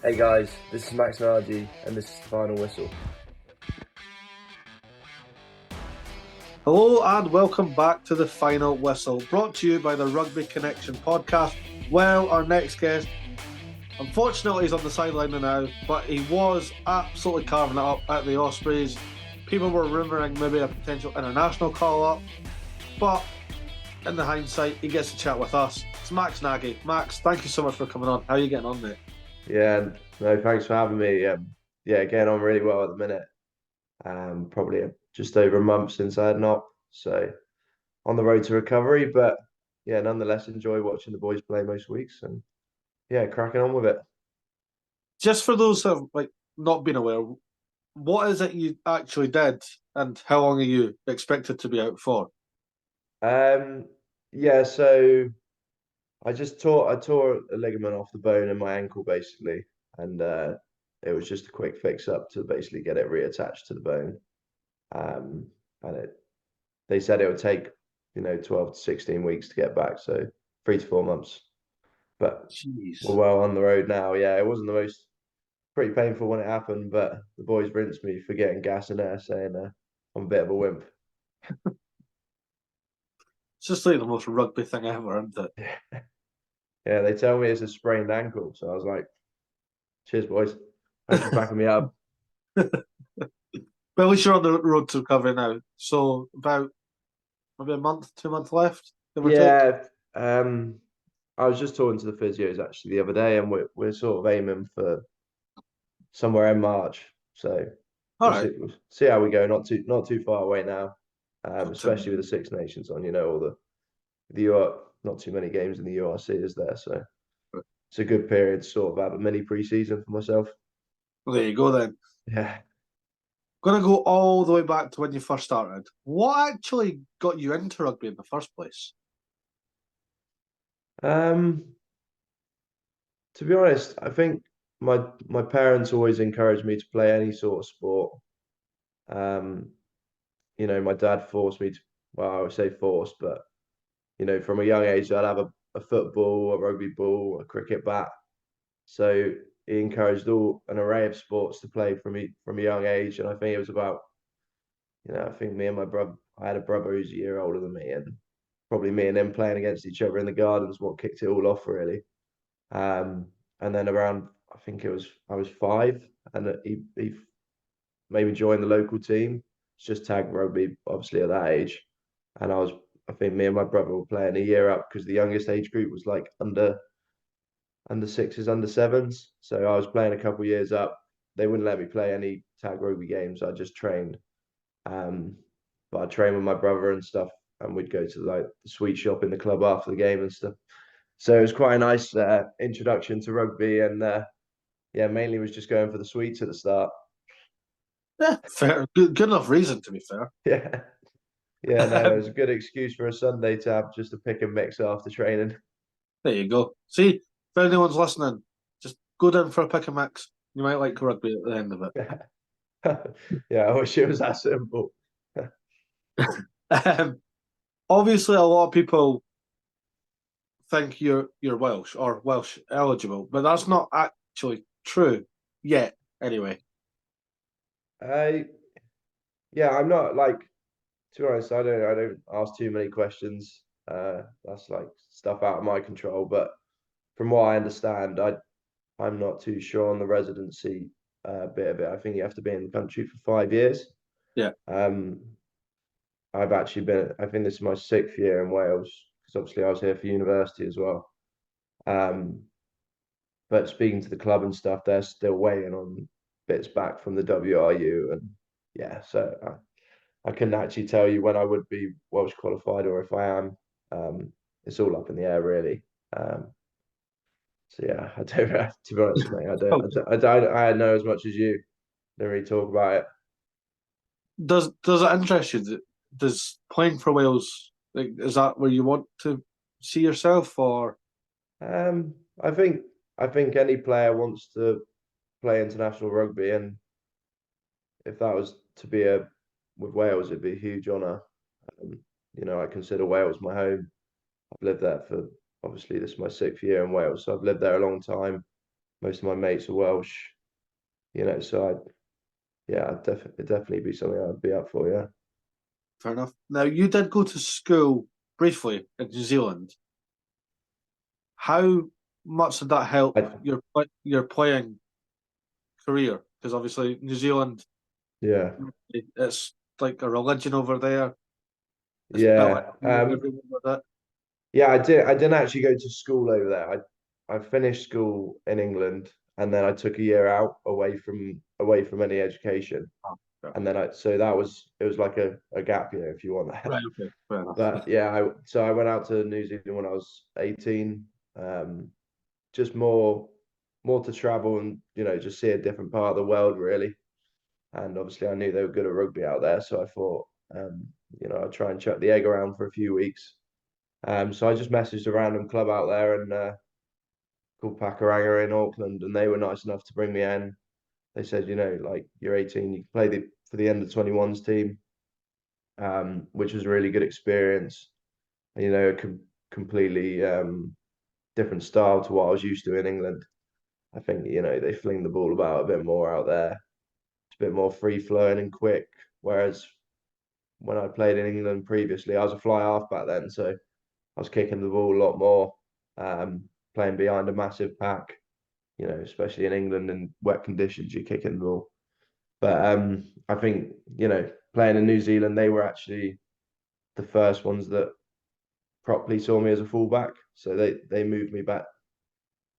Hey guys, this is Max Nagy and this is the final whistle. Hello and welcome back to the Final Whistle, brought to you by the Rugby Connection podcast. Well, our next guest, unfortunately, is on the sideline now, but he was absolutely carving it up at the Ospreys. People were rumouring maybe a potential international call-up, but in the hindsight, he gets to chat with us. It's Max Nagy. Max, thank you so much for coming on. How are you getting on, mate? Yeah, no, thanks for having me. Yeah, getting on really well at the minute. Probably just over a month since I had an op, so on the road to recovery. But yeah, nonetheless, enjoy watching the boys play most weeks, and yeah, cracking on with it. Just for those who have not been aware, what is it you actually did, and how long are you expected to be out for? Um, yeah, so I tore a ligament off the bone in my ankle basically, and it was just a quick fix up to basically get it reattached to the bone. Um, and they said it would take 12 to 16 weeks to get back, so 3 to 4 months. But we're Jeez. well on the road now. Yeah, it wasn't the most pretty painful when it happened, but the boys rinsed me for getting gas in there, saying I'm a bit of a wimp. It's just like the most rugby thing ever, isn't it? Yeah, they tell me it's a sprained ankle, so I was like, "Cheers, boys. Thanks for backing me up." But at least you're on the road to recovery now. So about maybe a month, 2 months left, give or take. Yeah, I was just talking to the physios actually the other day, and we're sort of aiming for somewhere in March. So All right. we'll see how we go. Not too far away now, Not too especially with the many. Six Nations on. All the UR, not too many games in the URC is there, so it's a good period to sort of have a mini pre-season for myself. Well, there you go then. Yeah. Going to go all the way back to when you first started. What actually got you into rugby in the first place? Um, to be honest, I think my parents always encouraged me to play any sort of sport. Um, my dad forced me to, well, I would say forced, but from a young age, I'd have a football, a rugby ball, a cricket bat. So he encouraged all an array of sports to play from a young age. And I think it was about, I think me and my brother, I had a brother who's a year older than me, and probably me and him playing against each other in the garden was what kicked it all off, really. And then around, I think I was 5, and he made me join the local team. It's just tag rugby, obviously at that age. And I think me and my brother were playing a year up because the youngest age group was like under sixes, under sevens. So I was playing a couple of years up. They wouldn't let me play any tag rugby games. I just trained. Um, but I trained with my brother and stuff, and we'd go to like the sweet shop in the club after the game and stuff. So it was quite a nice introduction to rugby, and yeah, mainly was just going for the sweets at the start. Yeah, fair. Good enough reason, to be fair. Yeah, yeah, no, it was a good excuse for a Sunday to have just a pick and mix after training. There you go. See, if anyone's listening, just go down for a pick and mix. You might like rugby at the end of Yeah, I wish it was that simple. it. Obviously, a lot of people think you're Welsh or Welsh eligible, but that's not actually true yet. Anyway, I Yeah, I'm not like, to be honest, I don't ask too many questions. That's like stuff out of my control. But from what I understand, I'm not too sure on the residency bit of it. I think you have to be in the country for 5 years. yeah. Um, I've actually been. I think this is my 6th year in Wales because obviously I was here for university as well. Um, but speaking to the club and stuff, they're still waiting on bits back from the WRU, and yeah, so I couldn't actually tell you when I would be Welsh qualified or if I am. It's all up in the air, really. Um, so yeah, I don't. To be honest, mate, I know as much as you. Don't really talk about it. Does it interest you? Does playing for Wales, like, is that where you want to see yourself, or Um, I think I think any player wants to play international rugby, and if that was to be a with Wales, it'd be a huge honour. Um, I consider Wales my home. I've lived there for obviously this is my 6th year in Wales, so I've lived there a long time. most of my mates are Welsh, so it'd definitely be something I'd be up for, yeah. Fair enough. Now, you did go to school briefly in New Zealand. How much did that help I, your playing career? Because obviously New Zealand, yeah, it's like a religion over there. It's built yeah. everyone with it. Yeah, I did. I didn't actually go to school over there. I finished school in England, and then I took a year out away from any education. Oh, yeah. And then so that was it was like a gap year, if you want that. Right. Okay. Fair enough. But yeah, I went out to New Zealand when I was 18. Just more to travel and just see a different part of the world really. And obviously I knew they were good at rugby out there, so I thought I'd try and chuck the egg around for a few weeks. So I just messaged a random club out there and called Pakuranga in Auckland, and they were nice enough to bring me in. They said, like you're 18, you can play for the under 21s team, which was a really good experience. A completely different style to what I was used to in England. I think they fling the ball about a bit more out there. It's a bit more free flowing and quick. Whereas when I played in England previously, I was a fly half back then, so I was kicking the ball a lot more, playing behind a massive pack. Especially in England in wet conditions, you're kicking the ball. But I think playing in New Zealand, they were actually the first ones that properly saw me as a fullback. So they moved me back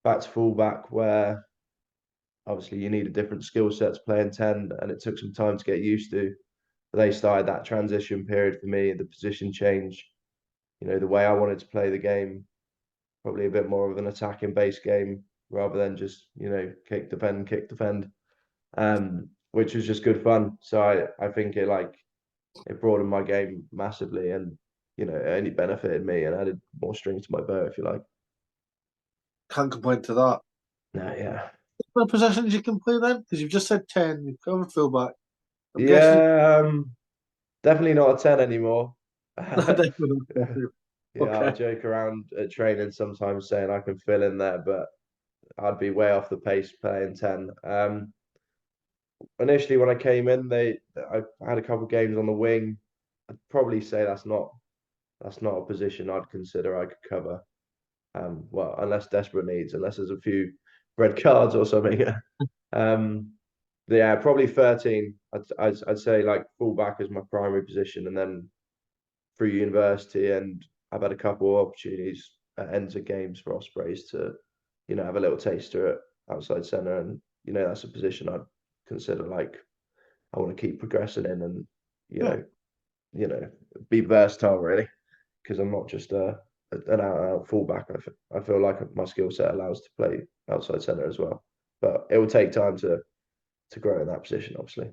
to fullback, where obviously you need a different skill set to play in 10, and it took some time to get used to. But they started that transition period for me, the position change, the way I wanted to play the game, probably a bit more of an attacking based game rather than just, kick, defend, which was just good fun. So I think it broadened my game massively, and it only benefited me and added more strings to my bow, if you like. Can't complain to that. No, yeah. What positions you can play then? Because you've just said 10, you've covered fullback. I'm guessing Yeah, definitely not a 10 anymore. definitely. Yeah, I Okay. joke around at training sometimes saying I can fill in there, but I'd be way off the pace playing 10. Initially when I came in, I had a couple of games on the wing. I'd probably say that's not a position I'd consider I could cover. Well, unless desperate needs, unless there's a few red cards or something. Um, yeah, probably 13. I'd say like fullback is my primary position, and then through university, and I've had a couple of opportunities at ends of games for Ospreys to, have a little taster at outside centre, and that's a position I'd consider like I want to keep progressing in, and you Yeah. know, be versatile really, because I'm not just an out fullback. I feel like my skill set allows to play outside centre as well, but it will take time to grow in that position, obviously.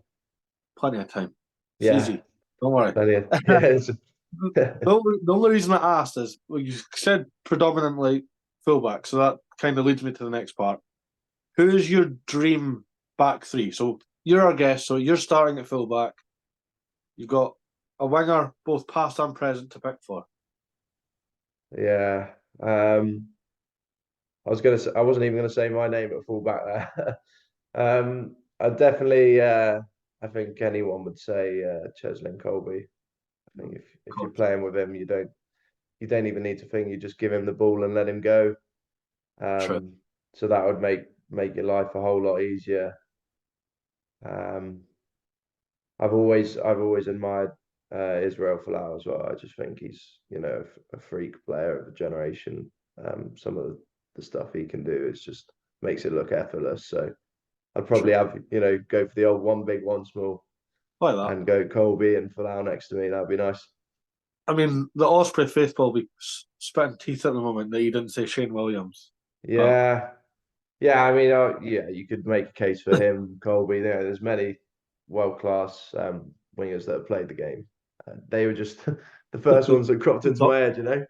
Plenty of time. It's Yeah, easy. Don't worry. plenty of, yeah, The only reason I asked is, well, you said predominantly fullback, so that kind of leads me to the next part. Who's your dream back three? So you're our guest, so you're starting at fullback. You've got a winger, both past and present, to pick for. yeah. I wasn't even gonna say my name at fullback there. I definitely, I think anyone would say Cheslin Colby. I think if you're playing with him, you don't even need to think. You just give him the ball and let him go. True. So that would make your life a whole lot easier. Um, I've always admired Israel Folau as well. I just think he's a freak player of the generation. Some of the stuff he can do is just makes it look effortless. So I'd probably True. have go for the old one big one small Like that. and go Colby and Folau next to me. That'd be nice. I mean, the Osprey faithful will be spitting teeth at the moment that you didn't say Shane Williams. But Yeah, yeah. I mean, yeah, you could make a case for him, Colby. There's many world class wingers that have played the game. They were just the first ones that cropped into my head.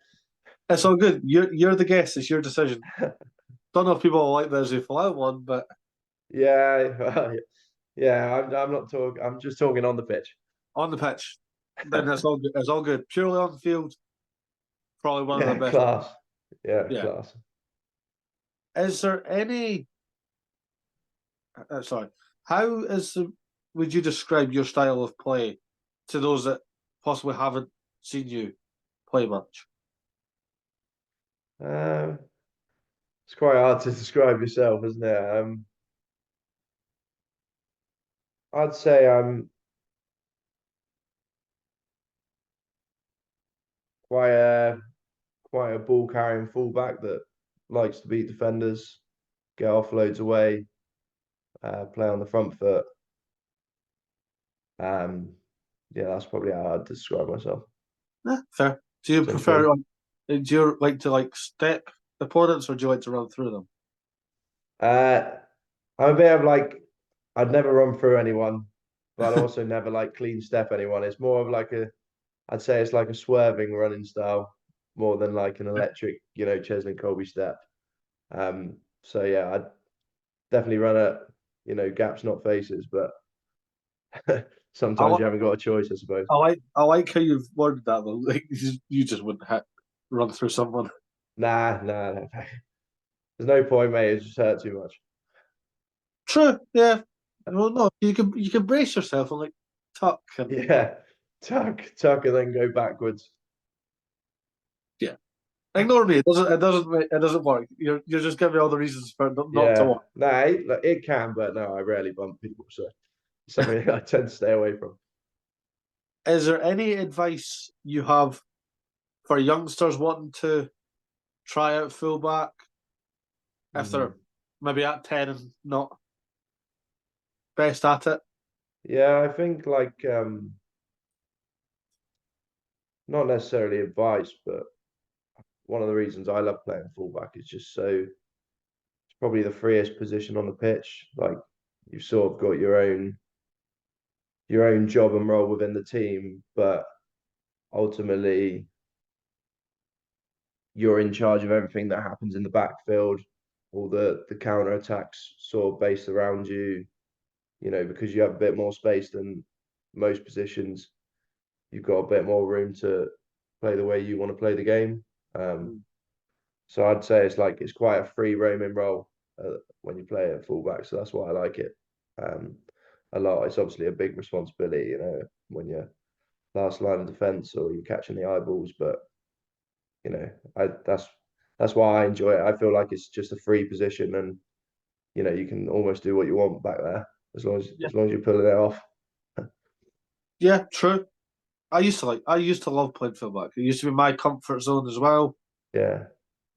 it's all good. You're the guest. It's your decision. Don't know if people will like the Zufalo one, but Yeah, yeah. I'm not talking. I'm just talking on the pitch. on the pitch, then it's all good. It's all good. Purely on the field, probably one of the Yeah, best. class. Yeah, Yeah. class. Is there any sorry. Would you describe your style of play to those that possibly haven't seen you play much? It's quite hard to describe yourself, isn't it? I'd say I'm quite a quite a ball carrying fullback that likes to beat defenders, get offloads away, play on the front foot. Yeah, that's probably how I'd describe myself. Yeah, fair. Do you prefer? Do you like to step opponents, or do you like to run through them? I'm a bit of I'd never run through anyone, but I'd also never clean step anyone. It's more of I'd say it's like a swerving running style more than like an electric, Cheslin Colby step. So yeah, I'd definitely run at, gaps, not faces, but sometimes you haven't got a choice, I suppose. I like how you've worded that though. Like you just wouldn't run through someone. Nah. There's no point, mate. It just hurt too much. True. Yeah. Well, no, you can brace yourself and tuck and Yeah, tuck, and then go backwards. yeah. Ignore me. It doesn't work. You're just giving me all the reasons for not to work. Nah, it can, but no, I rarely bump people, so it's something I tend to stay away from. Is there any advice you have for youngsters wanting to try out fullback if they're maybe at 10 and not best at it? Yeah, I think not necessarily advice, but one of the reasons I love playing fullback is just it's probably the freest position on the pitch. Like you've sort of got your own job and role within the team, but ultimately you're in charge of everything that happens in the backfield, all the counter attacks sort of based around you, because you have a bit more space than most positions, you've got a bit more room to play the way you want to play the game. So I'd say it's quite a free roaming role when you play at fullback. So that's why I like it a lot. It's obviously a big responsibility, when you're last line of defense or you're catching the eyeballs. But that's why I enjoy it. I feel like it's just a free position, and you can almost do what you want back there as long as you're pulling it off. Yeah, true. I used to love playing fullback. It used to be my comfort zone as well. Yeah.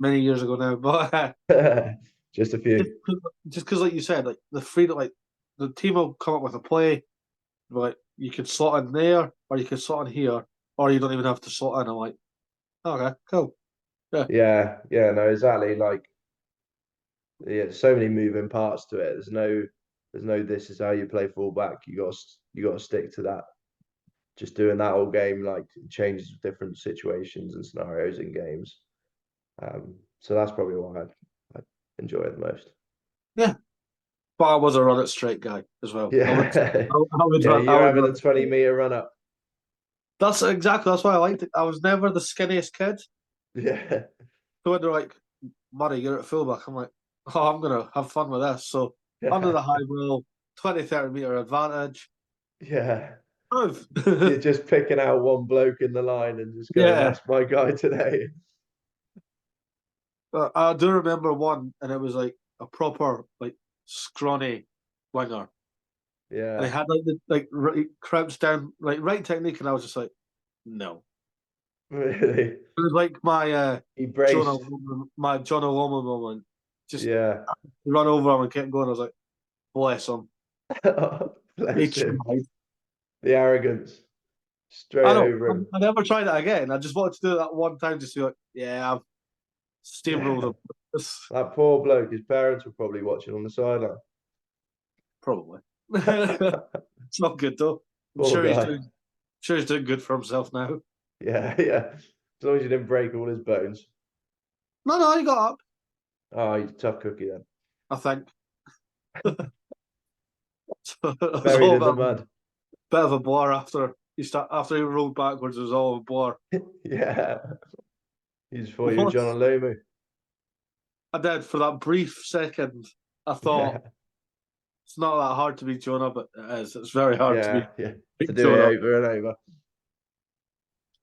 Many years ago now, but just a few. Just because, like you said, the freedom, the team will come up with a play, you could slot in there, or you could slot in here, or you don't even have to slot in. I'm like, okay, cool. Yeah, no, exactly. So many moving parts to it. There's no this is how you play fullback. You got to stick to that. Just doing that all game, it changes with different situations and scenarios in games. So that's probably why I enjoy it the most. Yeah, but I was a run it straight guy as well. Yeah, you're having a 20-meter run up. That's why I liked it. I was never the skinniest kid. Yeah. So when they're like, Murray, you're at fullback, I'm like, oh, I'm gonna have fun with this. So under the high wheel, 20-30 meter advantage. Yeah. You're just picking out one bloke in the line and just going, that's my guy today. I do remember one, and it was like a proper scrawny winger. Yeah. And he had crouched down, right technique, and I was just like, no. Really? It was like my he braced. John O'Loman moment. Just run over him and kept going. I was like, bless him. Bless him. The arrogance. Straight over him. I never tried it again. I just wanted to do that one time, just to be like, yeah, I've steamrolled him. That poor bloke, his parents were probably watching on the sideline. Probably. It's not good though. I'm sure he's doing good for himself now. Yeah. As long as you didn't break all his bones. No, he got up. Oh, he's a tough cookie then. I think. Buried in the mud. Bit of a blur after he rolled backwards. It was all a blur. Yeah. He just thought you were John Olumu. I did for that brief second. I thought It's not that hard to beat Jonah, but it is. It's very hard to Yeah, yeah. To beat do it Jonah. over and over.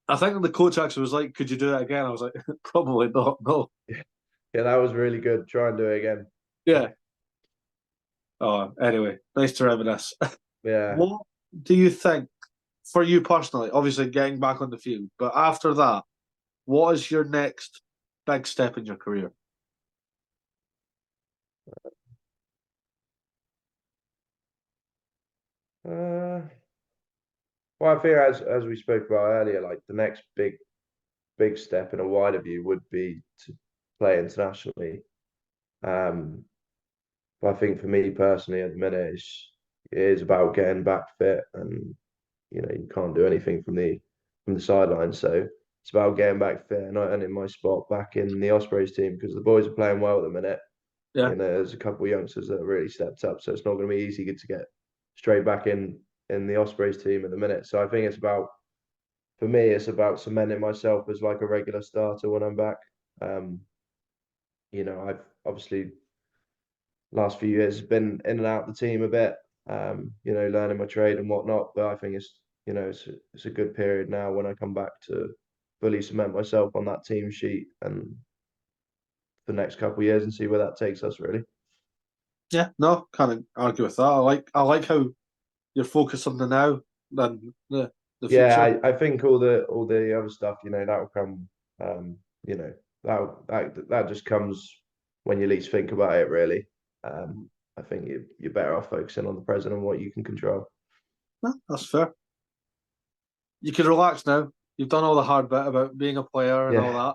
I think the coach actually was like, "Could you do that again?" I was like, "Probably not. No." Yeah, that was really good. Try and do it again. Yeah. Oh, anyway, nice to reminisce. Yeah. What do you think, for you personally? Obviously, getting back on the field, but after that, what is your next big step in your career? Uh, well, I think as we spoke about earlier, like the next big step in a wider view would be to play internationally. Um, but I think for me personally, at the minute, it is about getting back fit, and you can't do anything from the sideline. So it's about getting back fit and earning my spot back in the Ospreys team because the boys are playing well at the minute. Yeah, There's a couple of youngsters that have really stepped up, so it's not going to be easy to get straight back in the Ospreys team at the minute. So I think for me, it's about cementing myself as like a regular starter when I'm back. Um, I've obviously last few years been in and out of the team a bit, learning my trade and whatnot. But I think it's a good period now when I come back to fully cement myself on that team sheet and the next couple of years and see where that takes us really. yeah. No, can't argue with that. I like how you're focused on the now than the Yeah, future. I think all the other stuff, that will come. You know, that just comes when you least think about it, really. I think you're better off focusing on the present and what you can control. No, that's fair. You can relax now. You've done all the hard bit about being a player and all Yeah, that.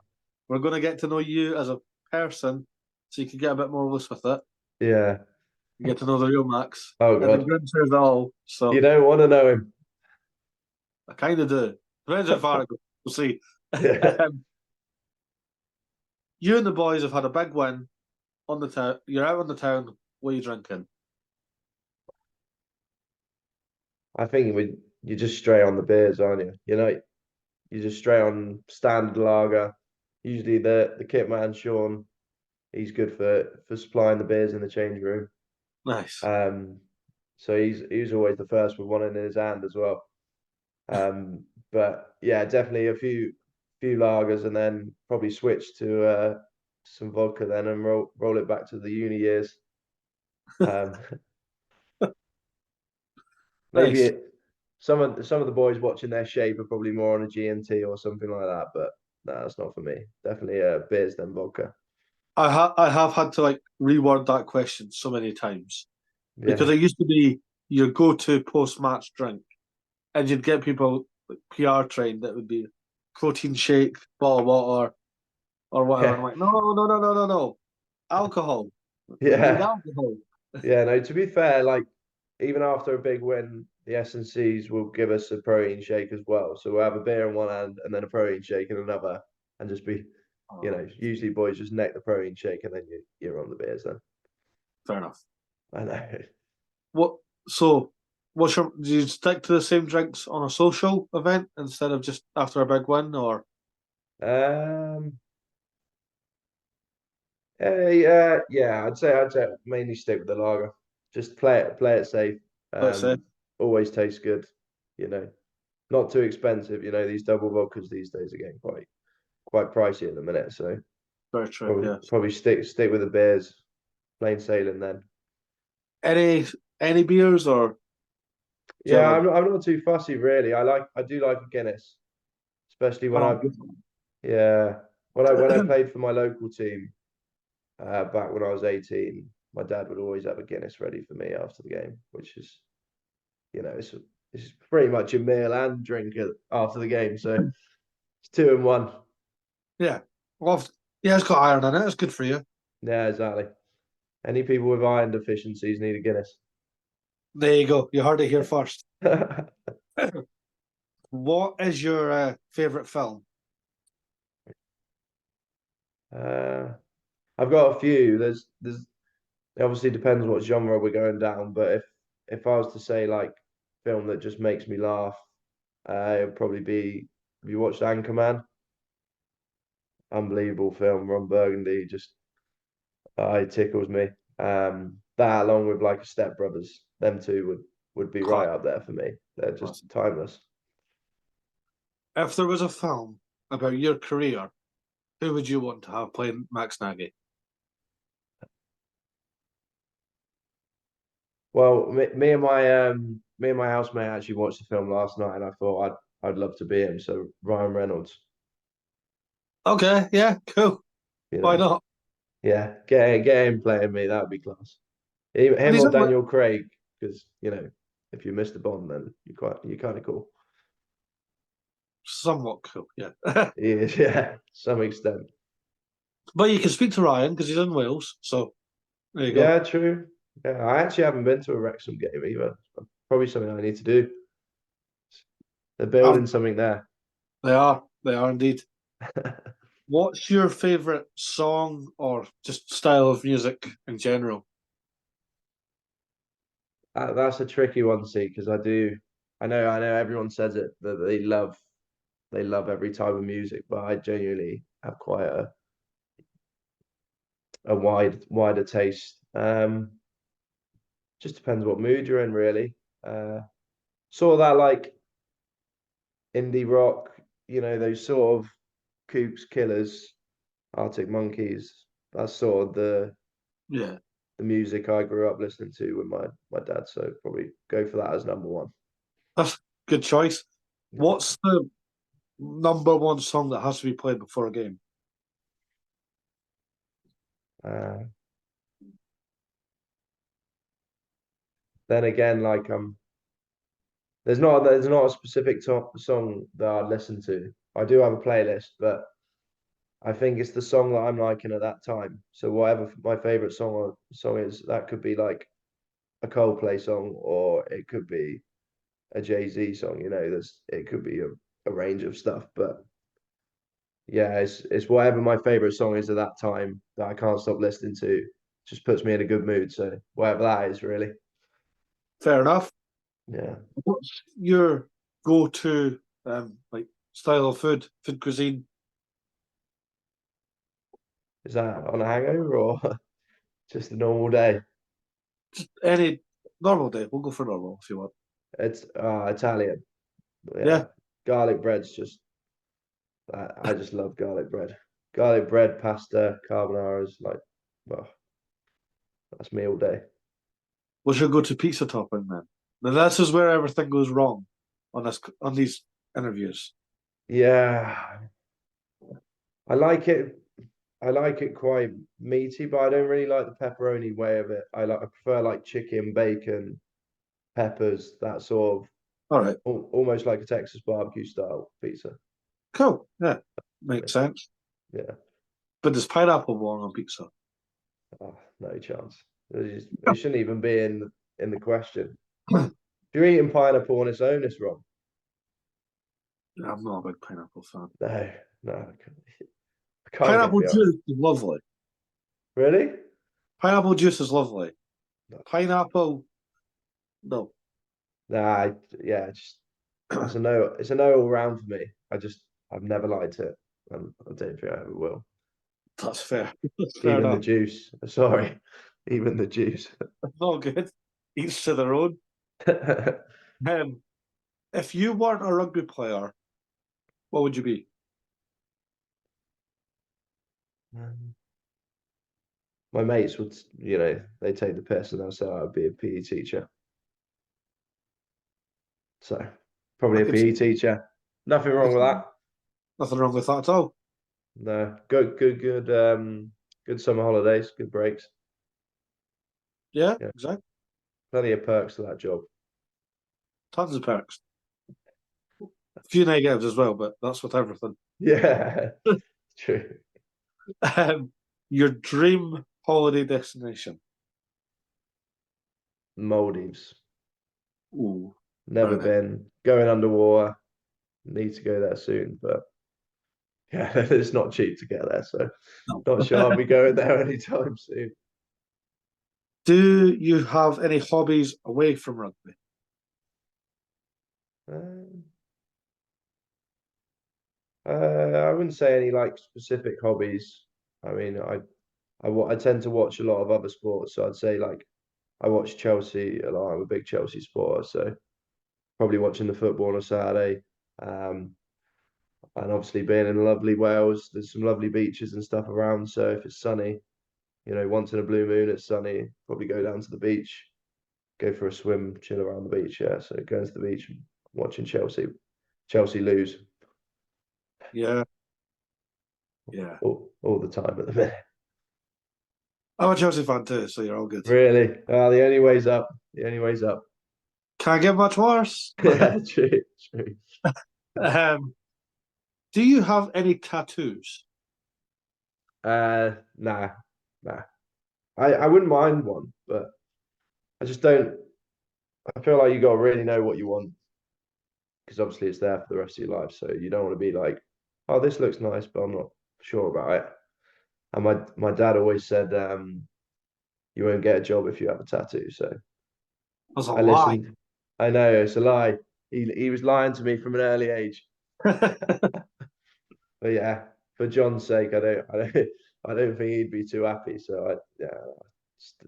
We're going to get to know you as a person, so you can get a bit more loose with it. yeah. You get to know the real Max, Oh and the God, grim says it all. you So don't want to know him. I kind of do. Depends how far it goes. We'll see. Yeah, You and the boys have had a big win on the town. You're out on the town. What are you drinking? I think you're just straight on the beers, aren't you? You're just straight on standard lager. Usually the kit man Sean, he's good for supplying the beers in the change room. Nice. Um, so he's always the first with one in his hand as well. But yeah, definitely a few lagers and then probably switch to some vodka then and roll it back to the uni years. Um, maybe Nice. some of the boys watching their shape are probably more on a G&T or something like that, but no, that's not for me. Definitely beers then vodka. I have had to like reword that question so many times because Yeah. it used to be your go-to post-match drink, and you'd get people like PR trained that would be protein shake, bottle of water, or whatever. I'm Yeah. like, no, no, no, no, no, no, alcohol. We need Yeah. alcohol. Yeah, no, to be fair, like even after a big win, the S&Cs will give us a protein shake as well. So we'll have a beer in one hand and then a protein shake in another and just be, Oh, usually boys just neck the protein shake and then you're on the beers then. fair enough. I know. What? So, do you stick to the same drinks on a social event instead of just after a big win, or Um yeah, I'd say mainly stick with the lager. Just play it safe. let's say? Always tastes good, you know. Not too expensive, these double vodkas these days are getting quite pricey at the minute, so Very true. probably Yes. probably stick with the beers, plain sailing then. Any any beers or Yeah, Jemma? I'm not too fussy really. I do like a Guinness, especially when Oh, yeah when I played for my local team back when I was 18. My dad would always have a Guinness ready for me after the game, which is it's pretty much a meal and drink after the game, so it's two in one. yeah. Well, yeah, it's got iron in it. It's good for you. Yeah, exactly. Any people with iron deficiencies need a Guinness. There you go. You heard it here first. What is your favorite film? uh, I've got a few. There's it obviously depends what genre we're going down, but if I was to say like film that just makes me laugh, it'd probably be have you watched Anchorman? Unbelievable film, Ron Burgundy, just it tickles me. that along with like a Step Brothers, them two would be right Class. up there for me. They're just timeless. If there was a film about your career, who would you want to have playing Max Nagy? Well, me and my housemate actually watched the film last night, and I thought I'd love to be him. So Ryan Reynolds, Okay, yeah, cool. you Why know, not? yeah, get him playing me. That would be class. And Him he's or in like Daniel Craig, because if you miss the Bond, then you're kind of cool. somewhat cool, yeah. He is, yeah, to some extent. But you can speak to Ryan because he's in Wales, so there you go. Yeah, true. Yeah, I actually haven't been to a Wrexham game either. Probably something I need to do. They're Um, building something there. they are indeed. What's your favourite song or just style of music in general? That's a tricky one to see because I know everyone says it that they love every type of music, but I genuinely have quite a wider taste. Just depends what mood you're in, really. Sort of that like indie rock, those sort of Kooks, Killers, Arctic Monkeys. That's sort of Yeah, the music I grew up listening to with my dad. So probably go for that as number one. that's a good choice. What's the number one song that has to be played before a game? Uh, then again, like there's not a specific song that I listen to. I do have a playlist, but I think it's the song that I'm liking at that time. So whatever my favorite song is, that could be like a Coldplay song, or it could be a Jay-Z song. It could be a range of stuff, but yeah, it's whatever my favorite song is at that time that I can't stop listening to. Just puts me in a good mood. So whatever that is, really. Fair enough. Yeah. What's your go-to like style of food cuisine? Is that on a hangover or just a normal day? Just any normal day. We'll go for normal if you want. It's Italian. Yeah. Yeah, Garlic bread's just I just love garlic bread. Garlic bread, pasta, carbonara is like, well, that's me all day. what's your go-to pizza topping then? Now this is where everything goes wrong on these interviews. Yeah, I like it. I like it quite meaty, but I don't really like the pepperoni way of it. I prefer like chicken, bacon, peppers, that sort of All right, almost like a Texas barbecue style pizza. cool. Yeah, makes sense. Yeah, But there's pineapple belong on pizza. oh, no chance. It shouldn't even be in the question. If you're eating pineapple on its own, it's wrong. I'm not a big pineapple fan. No, no, I can't get Pineapple behind. juice is lovely. Really? Pineapple juice is lovely. No. Pineapple, no. Nah, yeah, just that's a no. It's a no all round for me. I've never liked it, and I don't think I ever will. That's fair. That's fair Even the enough. juice. Sorry, even the juice. All good. Each to their own. Um, if you weren't a rugby player, what would you be? My mates would, they take the piss and they'll say I'd be a PE teacher. So I probably a could see PE teacher. Nothing wrong with that. nothing wrong with that at all. No, good summer holidays, good breaks. Yeah, Yeah, exactly. plenty of perks to that job. Tons of perks. A few negatives as well, but that's with everything. Yeah, true. Um, your dream holiday destination? Maldives. Ooh, Never very nice. been. Going underwater. Need to go there soon, but yeah, it's not cheap to get there, so No. not sure I'll be going there anytime soon. Do you have any hobbies away from rugby? Um, I wouldn't say any like specific hobbies. I mean, I tend to watch a lot of other sports, so I'd say like I watch Chelsea a lot. I'm a big Chelsea supporter, so probably watching the football on a Saturday. And obviously being in lovely Wales, there's some lovely beaches and stuff around. So if it's sunny, once in a blue moon, it's sunny, probably go down to the beach, go for a swim, chill around the beach. Yeah, so going to the beach and watching Chelsea lose. Yeah. All the time at the minute. I'm a Chelsea fan too, so you're all good. Really? The only way's up. The only way's up. Can't get much worse. Yeah, true. Do you have any tattoos? Nah. I wouldn't mind one, but I just don't. I feel like you got to really know what you want, because obviously it's there for the rest of your life. So you don't want to be like, oh, this looks nice, but I'm not sure about it. And my dad always said, you won't get a job if you have a tattoo. So That's a I lie. listened. I know it's a lie. He was lying to me from an early age. But yeah, for John's sake, I don't think he'd be too happy. So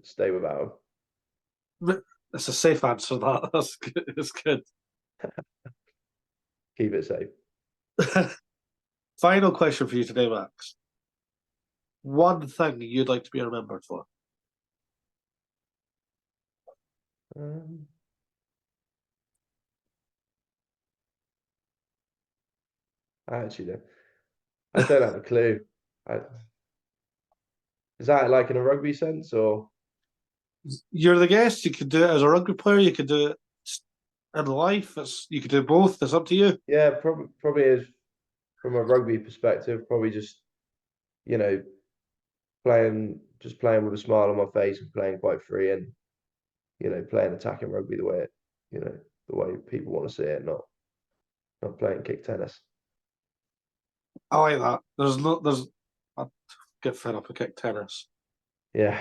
stay without him. That's a safe answer. That's good. It's good. Keep it safe. Final question for you today, Max. One thing you'd like to be remembered for? I don't have a clue. Is that like in a rugby sense, or? You're the guest. You could do it as a rugby player. You could do it in life. You could do both. It's up to you. Yeah, probably is from a rugby perspective. Probably just playing with a smile on my face and playing quite free, and playing attacking rugby the way the way people want to see it, not playing kick tennis. I like that. I get fed up with kick tennis. Yeah,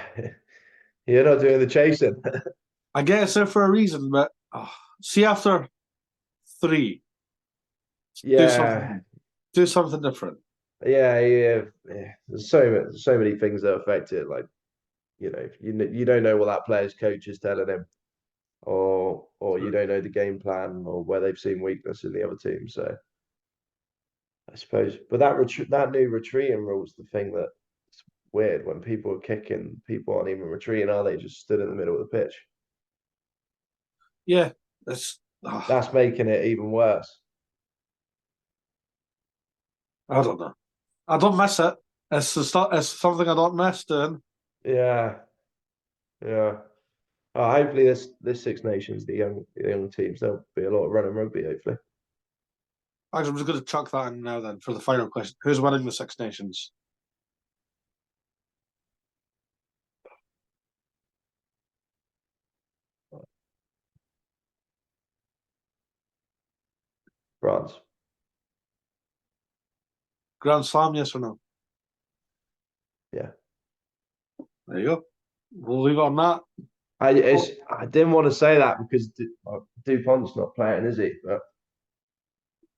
you're not doing the chasing. I guess there for a reason, but see after 3, Yeah, do something different. Yeah. There's so many things that affect it. Like, you don't know what that player's coach is telling him, or you don't know the game plan, or where they've seen weakness in the other team. So I suppose, but that new retreating rule is the thing that's weird. When people are kicking, people aren't even retreating, are they? Just stood in the middle of the pitch. Yeah, that's making it even worse. I don't know. I don't miss it. It's something I don't miss doing. Yeah. Hopefully this Six Nations, the young teams, there'll be a lot of running rugby, hopefully. Actually, I'm just going to chuck that in now then for the final question. Who's winning the Six Nations? France. Grand Slam, yes or no? Yeah. There you go. We'll leave it on that. I didn't want to say that because DuPont's not playing, is he? But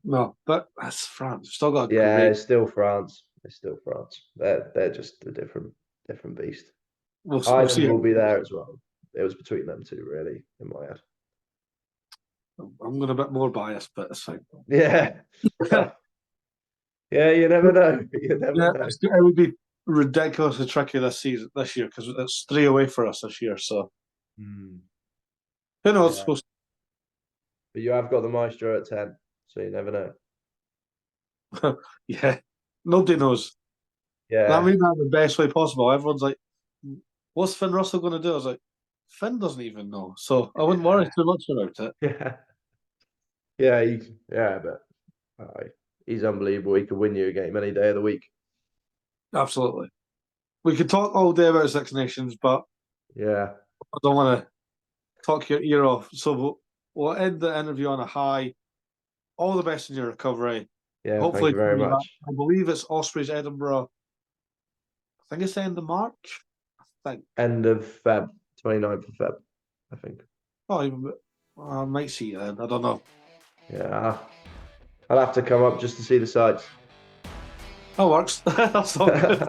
no, but that's France. We've still got it's still France. It's still France. They're just a different beast. Ireland will be there as well. It was between them two, really, in my head. I'm going a bit more biased, but it's fine. Yeah. Yeah, you never know. You never know. It would be ridiculously tricky this year because it's 3 away for us this year. So who knows? Yeah. But you have got the Maestro at 10, so you never know. Yeah, nobody knows. Yeah, that means that the best way possible. Everyone's like, "What's Finn Russell going to do?" I was like, "Finn doesn't even know," so I wouldn't worry too much about it. But he's unbelievable. He could win you a game any day of the week. Absolutely. We could talk all day about Six Nations, but yeah, I don't want to talk your ear off. So we'll end the interview on a high. All the best in your recovery. Yeah, hopefully thank you very much. I believe it's Ospreys Edinburgh. I think it's the end of March. End of Feb, 29th of Feb, I think. Oh, I might see you then. I don't know. Yeah, I'll have to come up just to see the sights. That works. That's all good.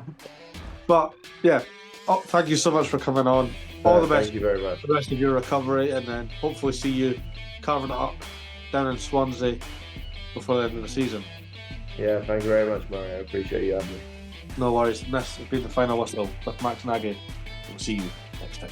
But yeah, thank you so much for coming on. All the best. Thank you very much. For the rest of your recovery, and then hopefully see you carving it up down in Swansea before the end of the season. Yeah, thank you very much, Mario. I appreciate you having me. No worries. This has been the final whistle with Max Nagy. We'll see you next time.